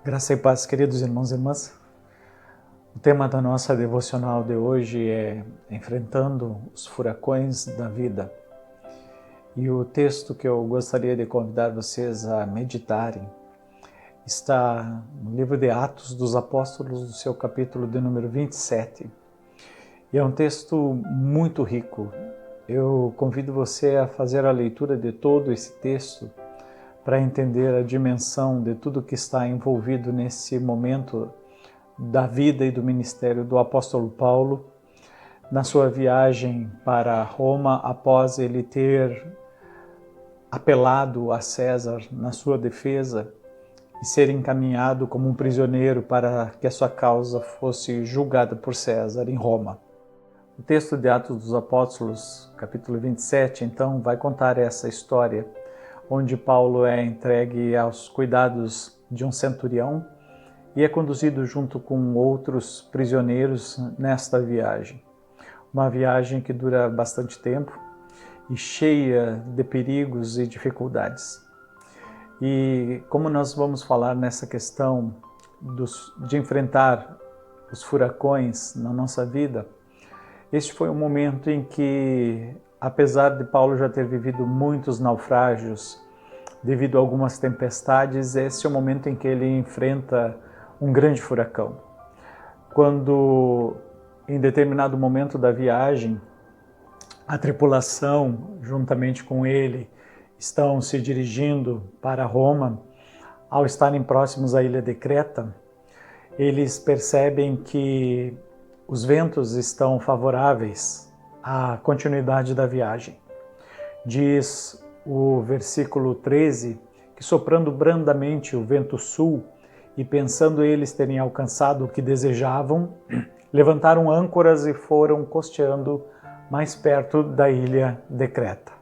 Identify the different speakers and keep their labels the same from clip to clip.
Speaker 1: Graça e paz, queridos irmãos e irmãs. O tema da nossa devocional de hoje é Enfrentando os Furacões da Vida. E o texto que eu gostaria de convidar vocês a meditarem está no livro de Atos dos Apóstolos, do seu capítulo de número 27. E é um texto muito rico. Eu convido você a fazer a leitura de todo esse texto para entender a dimensão de tudo que está envolvido nesse momento da vida e do ministério do apóstolo Paulo, na sua viagem para Roma após ele ter apelado a César na sua defesa e ser encaminhado como um prisioneiro para que a sua causa fosse julgada por César em Roma. O texto de Atos dos Apóstolos, capítulo 27, então, vai contar essa história, onde Paulo é entregue aos cuidados de um centurião e é conduzido junto com outros prisioneiros nesta viagem. Uma viagem que dura bastante tempo e cheia de perigos e dificuldades. E como nós vamos falar nessa questão de enfrentar os furacões na nossa vida, este foi um momento em que, apesar de Paulo já ter vivido muitos naufrágios devido a algumas tempestades, esse é o momento em que ele enfrenta um grande furacão. Quando, em determinado momento da viagem, a tripulação, juntamente com ele, estão se dirigindo para Roma, ao estarem próximos à ilha de Creta, eles percebem que os ventos estão favoráveis à continuidade da viagem. Diz o versículo 13 que, soprando brandamente o vento sul e pensando eles terem alcançado o que desejavam, levantaram âncoras e foram costeando mais perto da ilha de Creta.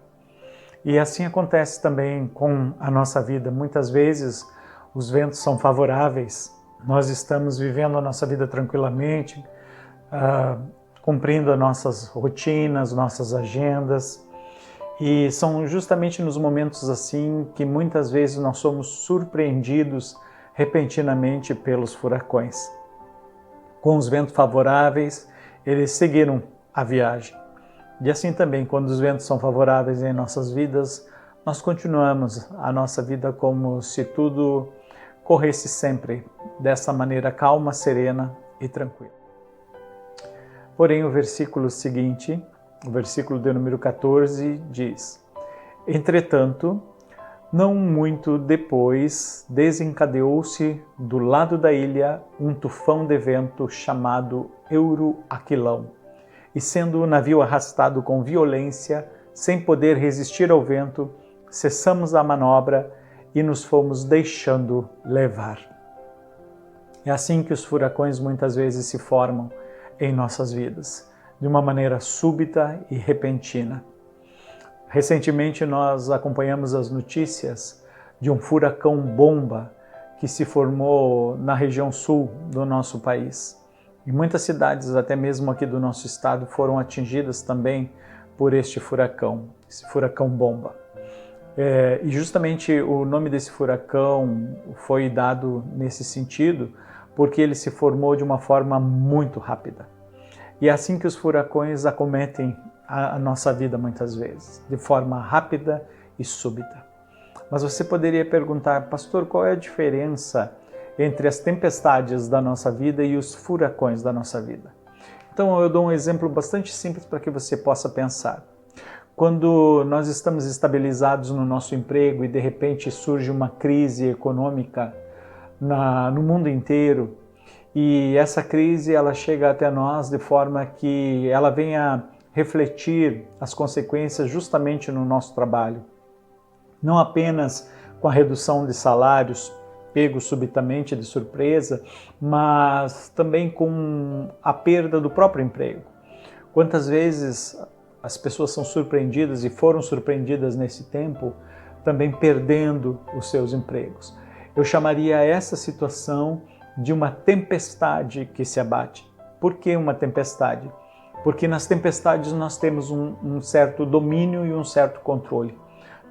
Speaker 1: E assim acontece também com a nossa vida. Muitas vezes os ventos são favoráveis, nós estamos vivendo a nossa vida tranquilamente, cumprindo as nossas rotinas, nossas agendas, e são justamente nos momentos assim que muitas vezes nós somos surpreendidos repentinamente pelos furacões. Com os ventos favoráveis, eles seguiram a viagem. E assim também, quando os ventos são favoráveis em nossas vidas, nós continuamos a nossa vida como se tudo corresse sempre dessa maneira calma, serena e tranquila. Porém, o versículo seguinte, o versículo de número 14, diz: Entretanto, não muito depois, desencadeou-se do lado da ilha um tufão de vento chamado Euroaquilão, e sendo o navio arrastado com violência, sem poder resistir ao vento, cessamos a manobra e nos fomos deixando levar. É assim que os furacões muitas vezes se formam em nossas vidas, de uma maneira súbita e repentina. Recentemente nós acompanhamos as notícias de um furacão bomba que se formou na região sul do nosso país. E muitas cidades, até mesmo aqui do nosso estado, foram atingidas também por este furacão bomba. E justamente o nome desse furacão foi dado nesse sentido porque ele se formou de uma forma muito rápida. E é assim que os furacões acometem a nossa vida muitas vezes, de forma rápida e súbita. Mas você poderia perguntar, pastor, qual é a diferença entre as tempestades da nossa vida e os furacões da nossa vida? Então eu dou um exemplo bastante simples para que você possa pensar. Quando nós estamos estabilizados no nosso emprego e de repente surge uma crise econômica no mundo inteiro, e essa crise ela chega até nós de forma que ela venha refletir as consequências justamente no nosso trabalho. Não apenas com a redução de salários pegos subitamente de surpresa, mas também com a perda do próprio emprego. Quantas vezes as pessoas são surpreendidas e foram surpreendidas nesse tempo, também perdendo os seus empregos. Eu chamaria essa situação de uma tempestade que se abate. Por que uma tempestade? Porque nas tempestades nós temos um certo domínio e um certo controle.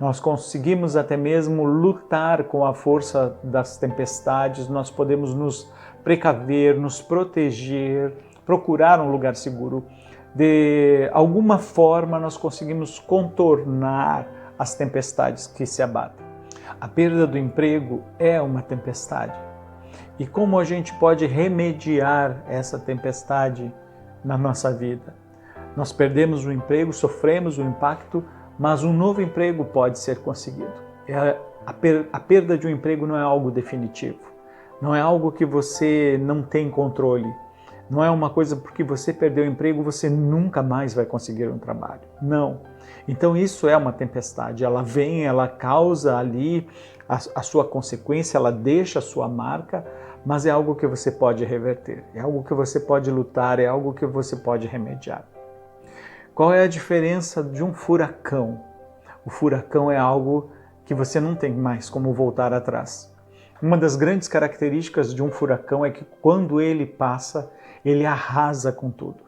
Speaker 1: nós conseguimos até mesmo lutar com a força das tempestades, nós podemos nos precaver, nos proteger, procurar um lugar seguro. De alguma forma nós conseguimos contornar as tempestades que se abatem. A perda do emprego é uma tempestade. E como a gente pode remediar essa tempestade na nossa vida? Nós perdemos o emprego, sofremos o impacto, mas um novo emprego pode ser conseguido. A perda de um emprego não é algo definitivo, não é algo que você não tem controle, não é uma coisa porque você perdeu o emprego, você nunca mais vai conseguir um trabalho. Não. Então isso é uma tempestade, ela vem, ela causa ali a sua consequência, ela deixa a sua marca, mas é algo que você pode reverter, é algo que você pode lutar, é algo que você pode remediar. Qual é a diferença de um furacão? O furacão é algo que você não tem mais como voltar atrás. Uma das grandes características de um furacão é que quando ele passa, ele arrasa com tudo.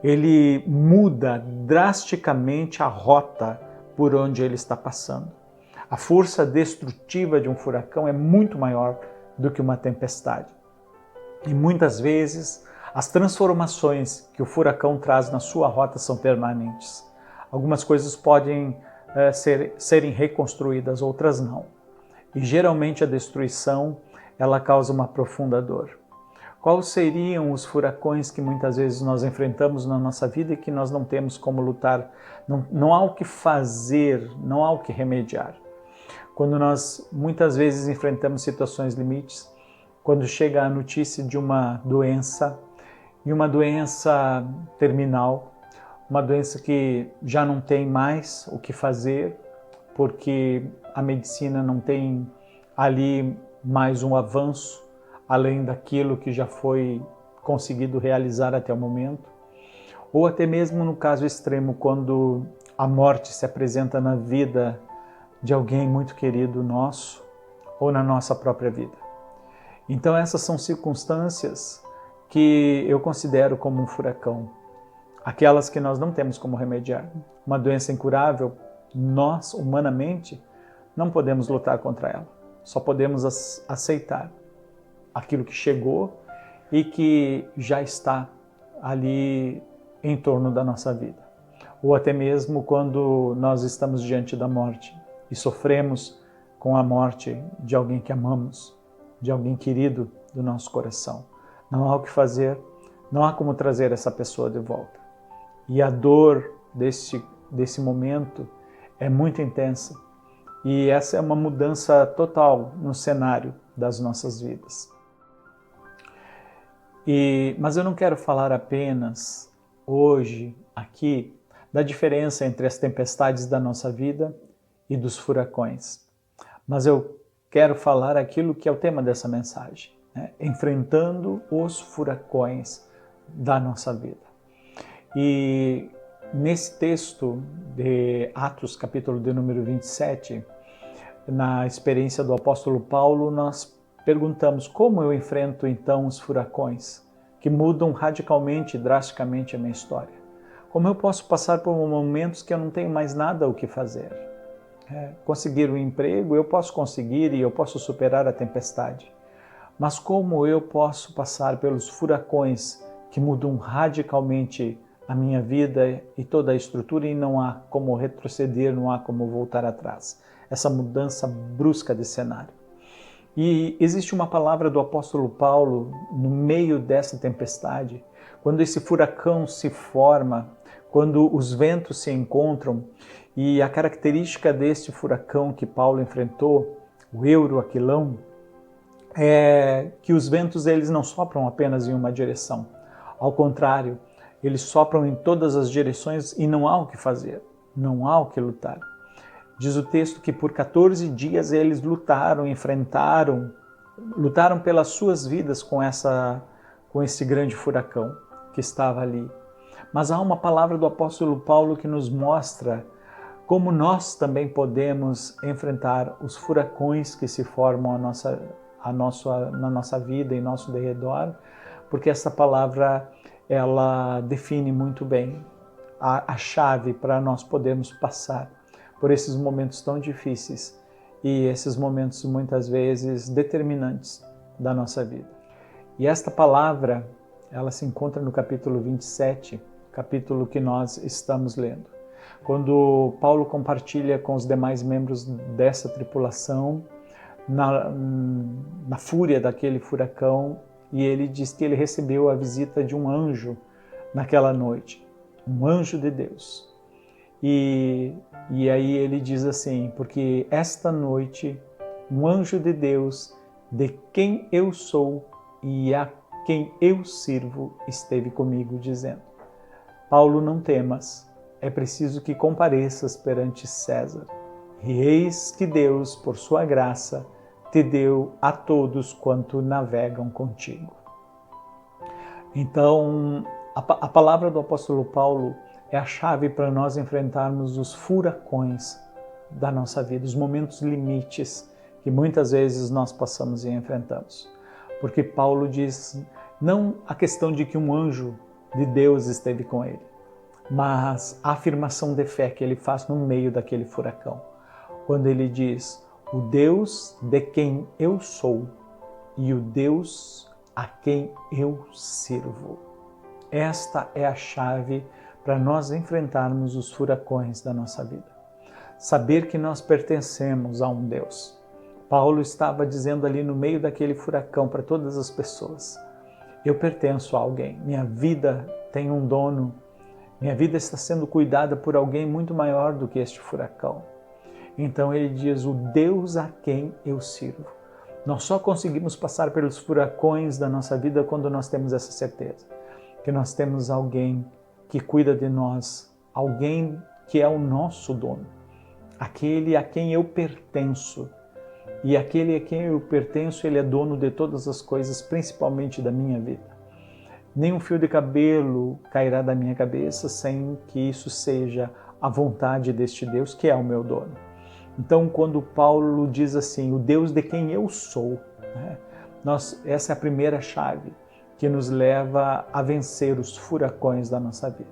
Speaker 1: Ele muda drasticamente a rota por onde ele está passando. A força destrutiva de um furacão é muito maior do que uma tempestade. E muitas vezes as transformações que o furacão traz na sua rota são permanentes. Algumas coisas podem serem reconstruídas, outras não. E geralmente a destruição ela causa uma profunda dor. Quais seriam os furacões que muitas vezes nós enfrentamos na nossa vida e que nós não temos como lutar? Não há o que fazer, não há o que remediar. Quando nós muitas vezes enfrentamos situações limites, quando chega a notícia de uma doença, e uma doença terminal, uma doença que já não tem mais o que fazer, porque a medicina não tem ali mais um avanço, além daquilo que já foi conseguido realizar até o momento. Ou até mesmo no caso extremo, quando a morte se apresenta na vida de alguém muito querido nosso, ou na nossa própria vida. Então essas são circunstâncias que eu considero como um furacão, aquelas que nós não temos como remediar. Uma doença incurável, nós, humanamente, não podemos lutar contra ela. Só podemos aceitar aquilo que chegou e que já está ali em torno da nossa vida. Ou até mesmo quando nós estamos diante da morte e sofremos com a morte de alguém que amamos, de alguém querido do nosso coração. Não há o que fazer, não há como trazer essa pessoa de volta. E a dor desse momento é muito intensa. E essa é uma mudança total no cenário das nossas vidas. Mas eu não quero falar apenas hoje, aqui, da diferença entre as tempestades da nossa vida e dos furacões. Mas eu quero falar aquilo que é o tema dessa mensagem. Enfrentando os furacões da nossa vida. E nesse texto de Atos, capítulo de número 27, na experiência do apóstolo Paulo, nós perguntamos como eu enfrento então os furacões que mudam radicalmente e drasticamente a minha história. Como eu posso passar por momentos que eu não tenho mais nada o que fazer. Conseguir um emprego, eu posso conseguir e eu posso superar a tempestade. Mas como eu posso passar pelos furacões que mudam radicalmente a minha vida e toda a estrutura e não há como retroceder, não há como voltar atrás. Essa mudança brusca de cenário. E existe uma palavra do apóstolo Paulo no meio dessa tempestade, quando esse furacão se forma, quando os ventos se encontram, e a característica desse furacão que Paulo enfrentou, o Euroaquilão, é que os ventos eles não sopram apenas em uma direção. Ao contrário, eles sopram em todas as direções e não há o que fazer, não há o que lutar. Diz o texto que por 14 dias eles lutaram, enfrentaram, lutaram pelas suas vidas com esse grande furacão que estava ali. Mas há uma palavra do apóstolo Paulo que nos mostra como nós também podemos enfrentar os furacões que se formam na nossa vida e nosso derredor, porque essa palavra ela define muito bem a chave para nós podermos passar por esses momentos tão difíceis e esses momentos muitas vezes determinantes da nossa vida. E esta palavra, ela se encontra no capítulo 27, capítulo que nós estamos lendo. Quando Paulo compartilha com os demais membros dessa tripulação, na fúria daquele furacão, e ele diz que ele recebeu a visita de um anjo naquela noite, um anjo de Deus. E aí ele diz assim, porque esta noite um anjo de Deus, de quem eu sou e a quem eu sirvo, esteve comigo, dizendo: Paulo, não temas, é preciso que compareças perante César. E eis que Deus, por sua graça, te deu a todos quanto navegam contigo. Então, a palavra do apóstolo Paulo é a chave para nós enfrentarmos os furacões da nossa vida, os momentos limites que muitas vezes nós passamos e enfrentamos. Porque Paulo diz, não a questão de que um anjo de Deus esteve com ele, mas a afirmação de fé que ele faz no meio daquele furacão, quando ele diz: o Deus de quem eu sou e o Deus a quem eu sirvo. Esta é a chave para nós enfrentarmos os furacões da nossa vida. Saber que nós pertencemos a um Deus. Paulo estava dizendo ali no meio daquele furacão para todas as pessoas: eu pertenço a alguém, minha vida tem um dono, minha vida está sendo cuidada por alguém muito maior do que este furacão. Então ele diz: o Deus a quem eu sirvo. Nós só conseguimos passar pelos furacões da nossa vida quando nós temos essa certeza, que nós temos alguém que cuida de nós, alguém que é o nosso dono, aquele a quem eu pertenço. E aquele a quem eu pertenço, ele é dono de todas as coisas, principalmente da minha vida. Nenhum fio de cabelo cairá da minha cabeça sem que isso seja a vontade deste Deus, que é o meu dono. Então, quando Paulo diz assim, o Deus de quem eu sou, né, essa é a primeira chave que nos leva a vencer os furacões da nossa vida.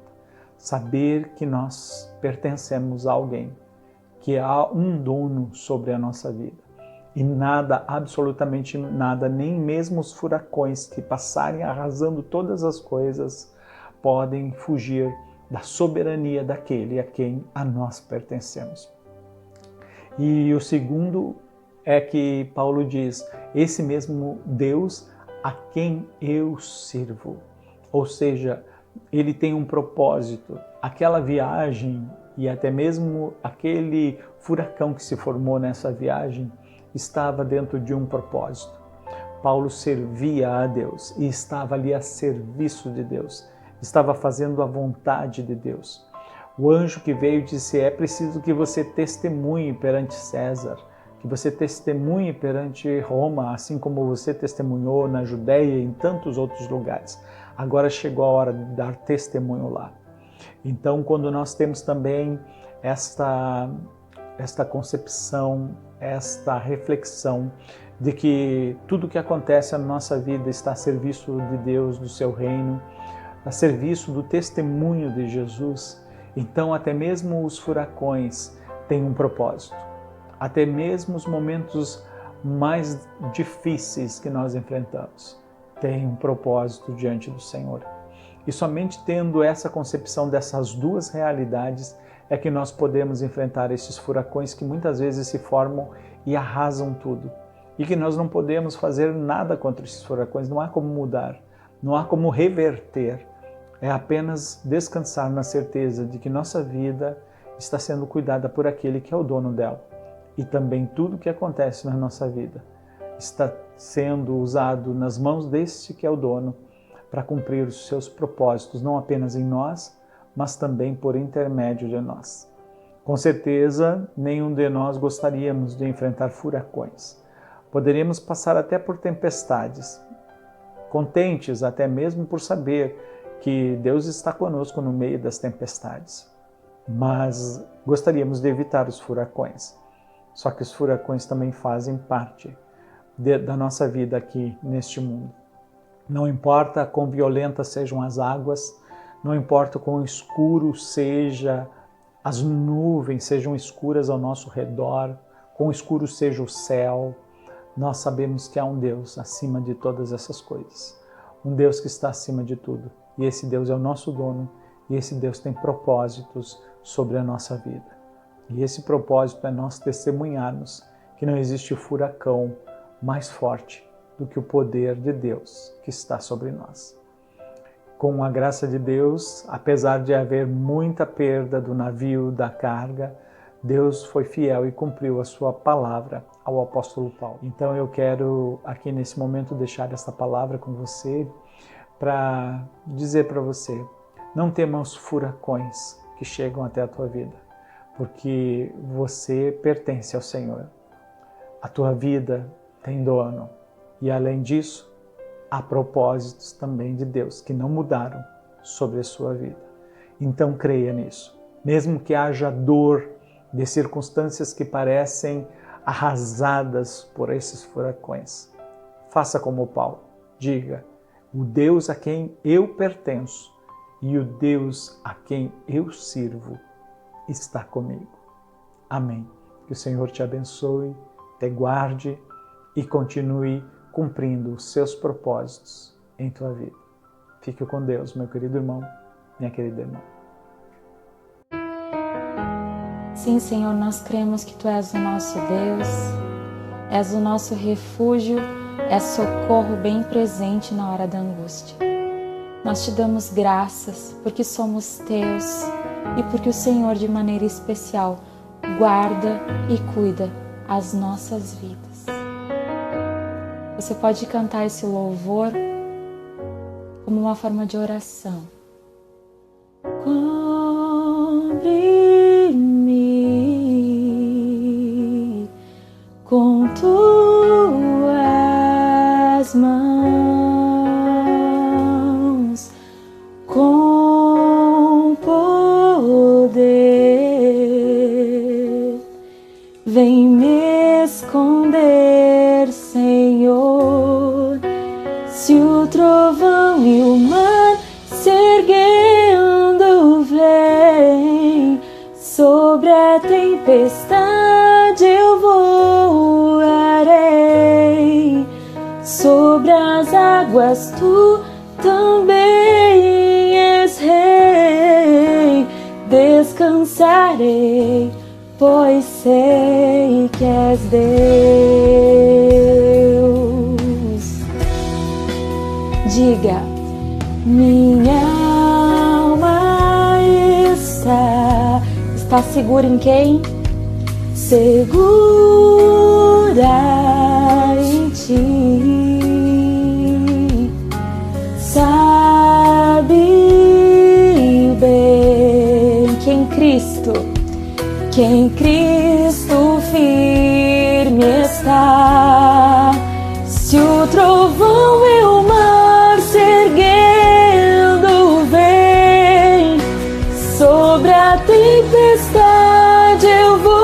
Speaker 1: Saber que nós pertencemos a alguém, que há um dono sobre a nossa vida. E nada, absolutamente nada, nem mesmo os furacões que passarem arrasando todas as coisas, podem fugir da soberania daquele a quem a nós pertencemos. E o segundo é que Paulo diz, esse mesmo Deus a quem eu sirvo. Ou seja, ele tem um propósito. Aquela viagem e até mesmo aquele furacão que se formou nessa viagem estava dentro de um propósito. Paulo servia a Deus e estava ali a serviço de Deus. Estava fazendo a vontade de Deus. O anjo que veio disse, é preciso que você testemunhe perante César, que você testemunhe perante Roma, assim como você testemunhou na Judéia e em tantos outros lugares. Agora chegou a hora de dar testemunho lá. Então, quando nós temos também esta concepção, esta reflexão de que tudo que acontece na nossa vida está a serviço de Deus, do seu reino, a serviço do testemunho de Jesus, então até mesmo os furacões têm um propósito. Até mesmo os momentos mais difíceis que nós enfrentamos têm um propósito diante do Senhor. E somente tendo essa concepção dessas duas realidades é que nós podemos enfrentar esses furacões que muitas vezes se formam e arrasam tudo. E que nós não podemos fazer nada contra esses furacões, não há como mudar, não há como reverter. É apenas descansar na certeza de que nossa vida está sendo cuidada por aquele que é o dono dela. E também tudo que acontece na nossa vida está sendo usado nas mãos deste que é o dono para cumprir os seus propósitos, não apenas em nós, mas também por intermédio de nós. Com certeza, nenhum de nós gostaríamos de enfrentar furacões. Poderíamos passar até por tempestades, contentes até mesmo por saber que Deus está conosco no meio das tempestades. Mas gostaríamos de evitar os furacões. Só que os furacões também fazem parte da nossa vida aqui neste mundo. Não importa quão violentas sejam as águas, não importa quão escuro seja as nuvens sejam escuras ao nosso redor, quão escuro seja o céu, nós sabemos que há um Deus acima de todas essas coisas. Um Deus que está acima de tudo. E esse Deus é o nosso dono, e esse Deus tem propósitos sobre a nossa vida. E esse propósito é nós testemunharmos que não existe furacão mais forte do que o poder de Deus que está sobre nós. Com a graça de Deus, apesar de haver muita perda do navio, da carga, Deus foi fiel e cumpriu a sua palavra ao apóstolo Paulo. Então eu quero aqui nesse momento deixar essa palavra com você para dizer para você, não tema os furacões que chegam até a tua vida, porque você pertence ao Senhor. A tua vida tem dono e além disso, há propósitos também de Deus que não mudaram sobre a sua vida. Então creia nisso. Mesmo que haja dor de circunstâncias que parecem arrasadas por esses furacões, faça como Paulo. Diga, o Deus a quem eu pertenço e o Deus a quem eu sirvo está comigo. Amém. Que o Senhor te abençoe, te guarde e continue cumprindo os seus propósitos em tua vida. Fique com Deus, meu querido irmão, minha querida irmã.
Speaker 2: Sim, Senhor, nós cremos que Tu és o nosso Deus, és o nosso refúgio, és socorro bem presente na hora da angústia. Nós Te damos graças porque somos Teus e porque o Senhor, de maneira especial, guarda e cuida as nossas vidas. Você pode cantar esse louvor como uma forma de oração. Cobre-me com tuas mãos, com poder, vem me esconder, Senhor, se o trovão e o mar se erguendo vem, sobre a tempestade eu voarei, sobre as águas tu também és rei, descansarei, pois sei que és Deus. Diga, minha alma está segura em quem? Segura em Ti. Sabe bem que em Cristo firme está. Se o trovão e o mar se erguendo vem, sobre a tempestade eu voarei,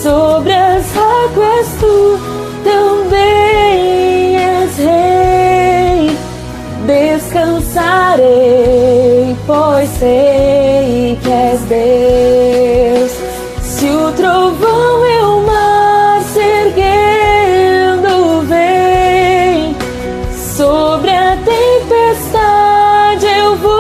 Speaker 2: sobre as águas tu também és rei, descansarei, pois sei que és Deus. Se o trovão e o mar se erguendo vem, sobre a tempestade eu voarei,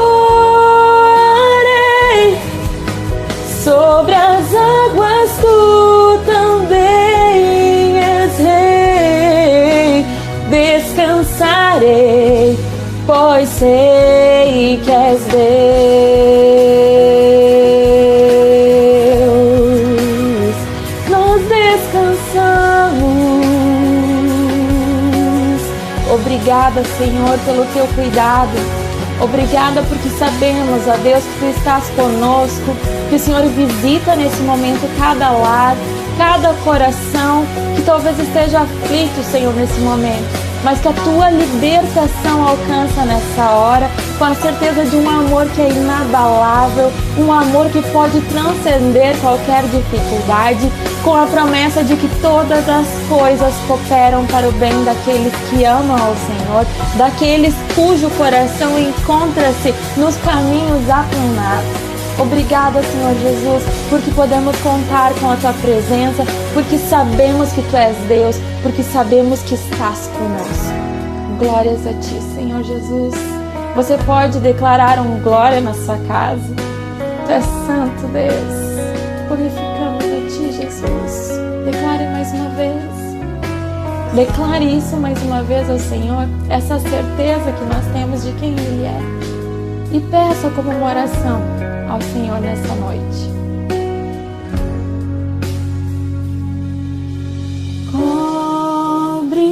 Speaker 2: sobre as águas tu também és rei, descansarei, pois sei que és Deus. Nós descansamos. Obrigada, Senhor, pelo teu cuidado. Obrigada porque sabemos, ó Deus, que tu estás conosco, que o Senhor visita nesse momento cada lar, cada coração que talvez esteja aflito, Senhor, nesse momento. mas que a tua libertação alcança nessa hora, com a certeza de um amor que é inabalável, um amor que pode transcender qualquer dificuldade, com a promessa de que todas as coisas cooperam para o bem daqueles que amam ao Senhor, daqueles cujo coração encontra-se nos caminhos aplanados. Obrigada, Senhor Jesus, porque podemos contar com a Tua presença, porque sabemos que Tu és Deus, porque sabemos que estás conosco. Glórias a Ti, Senhor Jesus. Você pode declarar um glória na sua casa. Tu és santo, Deus. Glorificamos a Ti, Jesus. Declare mais uma vez. Declare isso mais uma vez ao Senhor, essa certeza que nós temos de quem Ele é. E peça como uma oração ao Senhor nessa noite. Cobre-me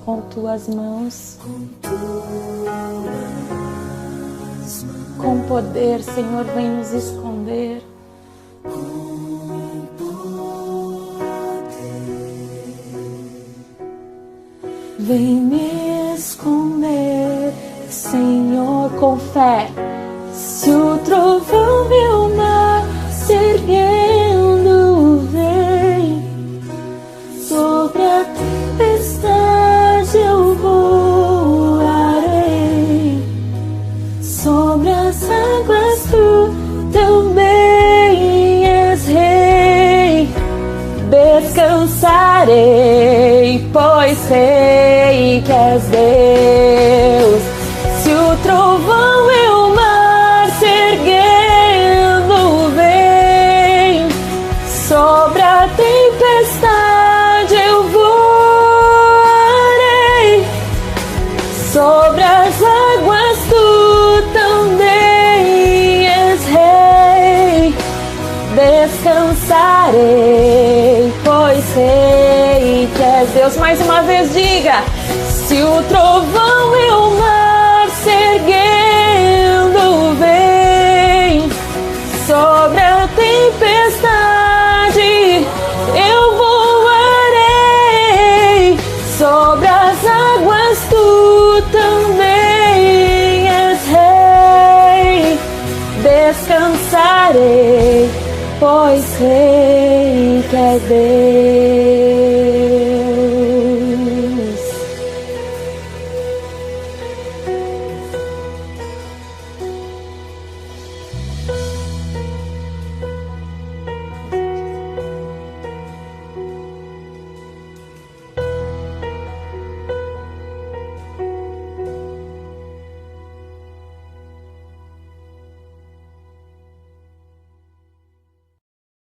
Speaker 2: com Tuas mãos, com poder, Senhor, vem nos esconder. Vem me esconder, Senhor, com fé. Se o trovão e o mar se erguendo vem, sobre a tempestade eu voarei, sobre as águas Tu também és Rei. Descansarei, pois sei que és Deus. Se o trovão e o mar se erguendo vem, sobre a tempestade eu voarei, sobre as águas Tu também és Rei. Descansarei, pois sei que és Deus. Mais uma vez diga: se o trovão e o mar se erguendo vem, sobre a tempestade eu voarei, sobre as águas Tu também és Rei. Descansarei, pois sei que és Deus.